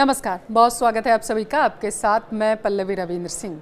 नमस्कार, बहुत स्वागत है आप सभी का। आपके साथ मैं पल्लवी रविंद्र सिंह।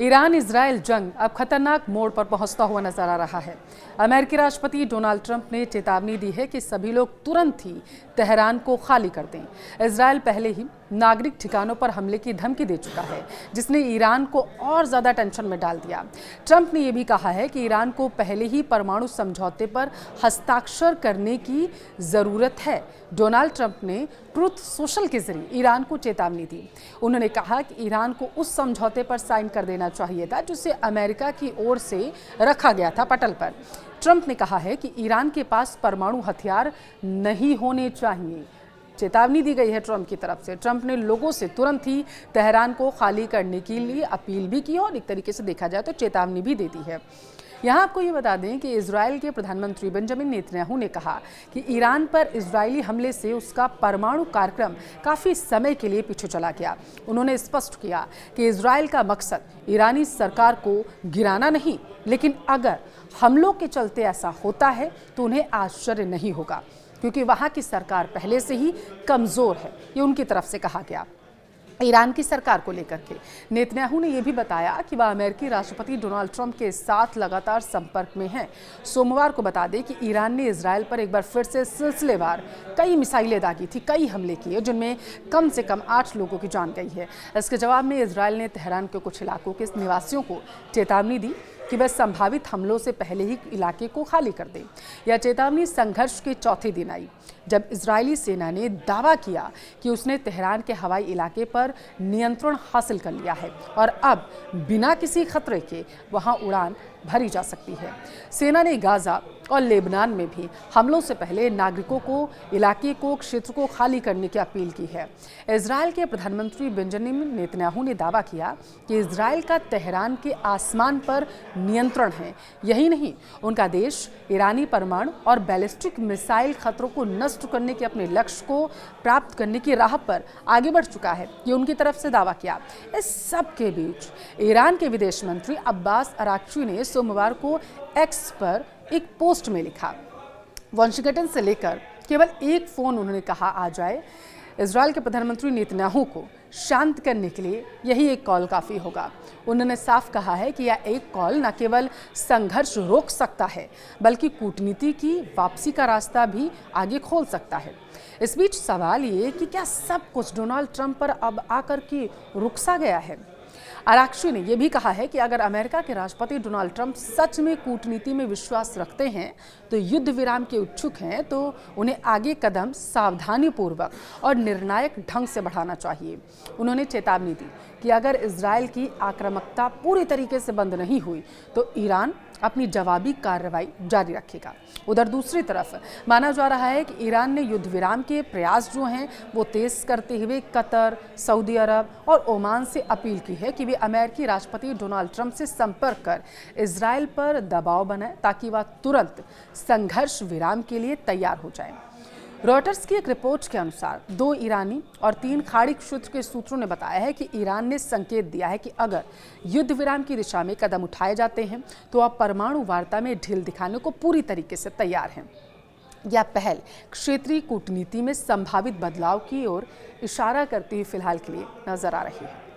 ईरान इजराइल जंग अब खतरनाक मोड़ पर पहुंचता हुआ नजर आ रहा है। अमेरिकी राष्ट्रपति डोनाल्ड ट्रंप ने चेतावनी दी है कि सभी लोग तुरंत ही तेहरान को खाली कर दें। इजराइल पहले ही नागरिक ठिकानों पर हमले की धमकी दे चुका है, जिसने ईरान को और ज्यादा टेंशन में डाल दिया। ट्रंप ने यह भी कहा है कि ईरान को पहले ही परमाणु समझौते पर हस्ताक्षर करने की जरूरत है। डोनाल्ड ट्रंप ने ट्रुथ सोशल के जरिए ईरान को चेतावनी दी। उन्होंने कहा कि ईरान को उस समझौते पर साइन कर देना चाहिए था जिसे अमेरिका की ओर से रखा गया था पटल पर। ट्रंप ने कहा है कि ईरान के पास परमाणु हथियार नहीं होने चाहिए। चेतावनी दी गई है ट्रंप की तरफ से। ट्रंप ने लोगों से तुरंत ही तेहरान को खाली करने के लिए अपील भी की और एक तरीके से देखा जाए तो चेतावनी भी दे दी है। यहाँ आपको ये बता दें कि इजराइल के प्रधानमंत्री बेंजामिन नेतन्याहू ने कहा कि ईरान पर इजरायली हमले से उसका परमाणु कार्यक्रम काफ़ी समय के लिए पीछे चला गया। उन्होंने स्पष्ट किया कि इजराइल का मकसद ईरानी सरकार को गिराना नहीं, लेकिन अगर हमलों के चलते ऐसा होता है तो उन्हें आश्चर्य नहीं होगा, क्योंकि वहाँ की सरकार पहले से ही कमज़ोर है। ये उनकी तरफ से कहा गया। ईरान की सरकार को लेकर के नेतन्याहू ने यह भी बताया कि वह अमेरिकी राष्ट्रपति डोनाल्ड ट्रंप के साथ लगातार संपर्क में हैं। सोमवार को बता दें कि ईरान ने इजराइल पर एक बार फिर से सिलसिलेवार कई मिसाइलें दागी थी, कई हमले किए, जिनमें कम से कम 8 लोगों की जान गई है। इसके जवाब में इजराइल ने तेहरान के कुछ इलाकों के निवासियों को चेतावनी दी कि वह संभावित हमलों से पहले ही इलाके को खाली कर दें। यह चेतावनी संघर्ष के चौथे दिन आई, जब इजरायली सेना ने दावा किया कि उसने तेहरान के हवाई इलाके पर नियंत्रण हासिल कर लिया है और अब बिना किसी खतरे के वहां उड़ान भरी जा सकती है। सेना ने गाजा और लेबनान में भी हमलों से पहले नागरिकों को इलाके को क्षेत्र को खाली करने की अपील की है। इजराइल के प्रधानमंत्री बेंजामिन नेतन्याहू ने दावा किया कि इजराइल का तेहरान के आसमान पर नियंत्रण है। यही नहीं, उनका देश ईरानी परमाणु और बैलिस्टिक मिसाइल खतरों को नष्ट करने के अपने लक्ष्य को प्राप्त करने की राह पर आगे बढ़ चुका है, ये उनकी तरफ से दावा किया। इस सब के बीच ईरान के विदेश मंत्री अब्बास अराक्ची ने सोमवार को एक्स पर एक पोस्ट में लिखा, वाशिंगटन से लेकर केवल एक फोन उन्होंने कहा आ जाए। इजराइल के प्रधानमंत्री नेतन्याहू को शांत करने के लिए यही एक कॉल काफ़ी होगा। उन्होंने साफ कहा है कि यह एक कॉल न केवल संघर्ष रोक सकता है, बल्कि कूटनीति की वापसी का रास्ता भी आगे खोल सकता है। इस बीच सवाल ये कि क्या सब कुछ डोनाल्ड ट्रंप पर अब आकर के रुक सा गया है? अराक्ची ने यह भी कहा है कि अगर अमेरिका के राष्ट्रपति डोनाल्ड ट्रंप सच में कूटनीति में विश्वास रखते हैं, तो युद्ध विराम के इच्छुक हैं, तो उन्हें आगे कदम सावधानीपूर्वक और निर्णायक ढंग से बढ़ाना चाहिए। उन्होंने चेतावनी दी कि अगर इजराइल की आक्रामकता पूरी तरीके से बंद नहीं हुई तो ईरान अपनी जवाबी कार्रवाई जारी रखेगा। उधर दूसरी तरफ माना जा रहा है कि ईरान ने युद्ध विराम के प्रयास जो हैं वो तेज करते हुए कतर, सऊदी अरब और ओमान से अपील की है कि वे अमेरिकी राष्ट्रपति डोनाल्ड ट्रंप से संपर्क कर इजराइल पर दबाव बनाएं, ताकि वह तुरंत संघर्ष विराम के लिए तैयार हो जाए। रॉयटर्स की एक रिपोर्ट के अनुसार 2 ईरानी और 3 खाड़ी क्षेत्र के सूत्रों ने बताया है कि ईरान ने संकेत दिया है कि अगर युद्ध विराम की दिशा में कदम उठाए जाते हैं तो अब परमाणु वार्ता में ढील दिखाने को पूरी तरीके से तैयार हैं। यह पहल क्षेत्रीय कूटनीति में संभावित बदलाव की ओर इशारा करती हुई फिलहाल के लिए नजर आ रही है।